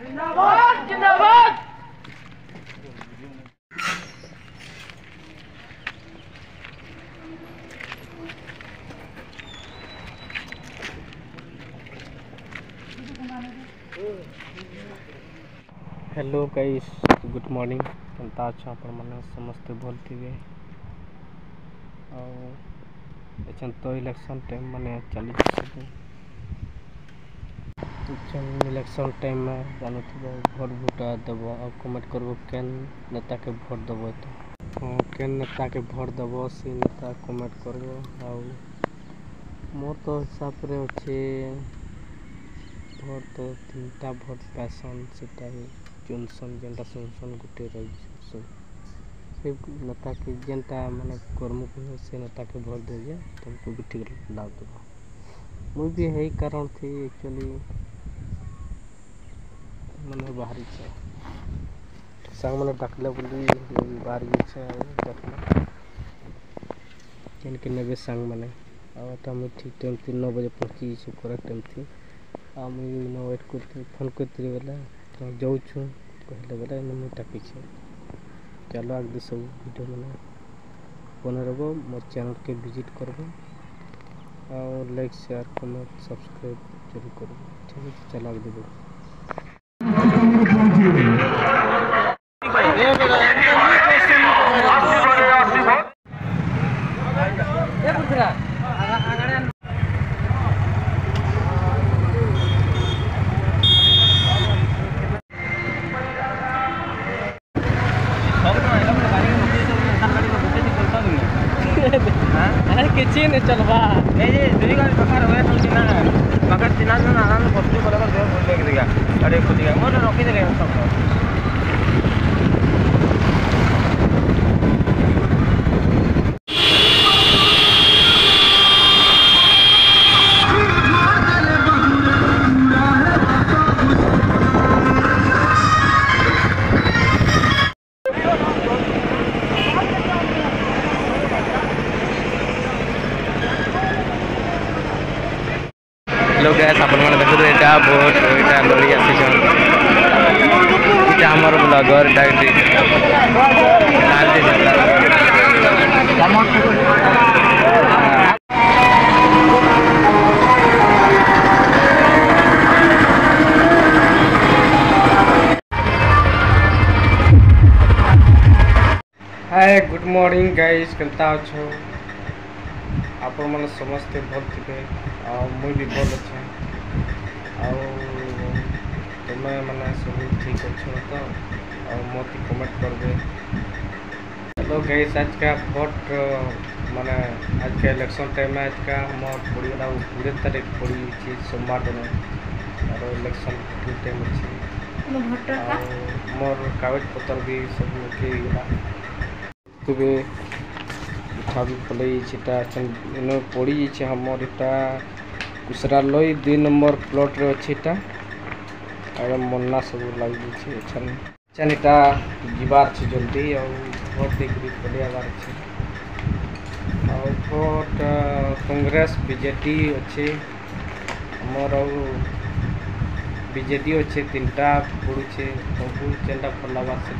जिंदाबाद जिंदाबाद। Hello guys, good morning. केनता अच्छा आपण माने समस्ते भल थिबे। एचन तो इलेक्शन टाइम माने चली सब इलेक्शन टाइम में जानु थबो भोट भुटा देबो और कमेंट करबो केन नेता के भोट देबो। तो केन नेता के भोट देबो से नेता कमेंट करबो। और मोर तो हिसाब रे अछि भोट तो तीनटा भोट पैसन सेटा चुनसन जेनटा सुनसन गुटे रही से नेता के जेनटा माने कर्म से नेता के भोट दे तुमको भी ठीक लाभ देबो। मुझे भी यही कारण थी एक्चुअली मैंने बाहरी संग मैंने डाकले बोली बाहर देखना के नबे संग मैंने मुझे ठीक टाइम थी 9 बजे पहुँची करेक्ट टाइम थी। मुझे वेट करते फोन करते बेला तो जाऊँ कहले बेला मुझे डाकी चलो आगे सब वीडियो मैंने बने रहो मोर चैनल के विजिट करबो और लाइक शेयर कमेंट सब्सक्राइब जरूर करो। ठीक है, चलो आगे देखो। किसी नहीं चलवा दुई गाड़ी पकार हुए ना पकार तीन जन आराम बस्तु कर दिया अरे खुद मोर रखीदे सब लोग आपण मैंने देखो यहाँ बोट यहाँ लड़ी आसीचन आमर blogger hi good morning guys, केनता अच्छो आपण मैंने समस्ते भल थे मुझे भी भल अच्छे तुम्हें मैंने सब ठीक अच्छे तो मत कमेंट करबे। हेलो गाइस, आज का भोट माने आज का इलेक्शन टाइम में आज का हमार पड़ी वाला 20 तारीख पड़ी सोमवार दिन और इलेक्शन टाइम अच्छे मोर कागज पत्र भी सब गला तुबे उठा भी पलैटा पड़ी हमर इटा कुसरा लई 2 नंबर प्लॉट रे अच्छी मन्ना सब लगी छन इटा जीवार छे जल्दी और भोट देकरी पलियाबार छे और भोट कांग्रेस बीजेडी अच्छे हमर बीजेडी अच्छे 3टा पड़ुचे जेनटा भल लगा से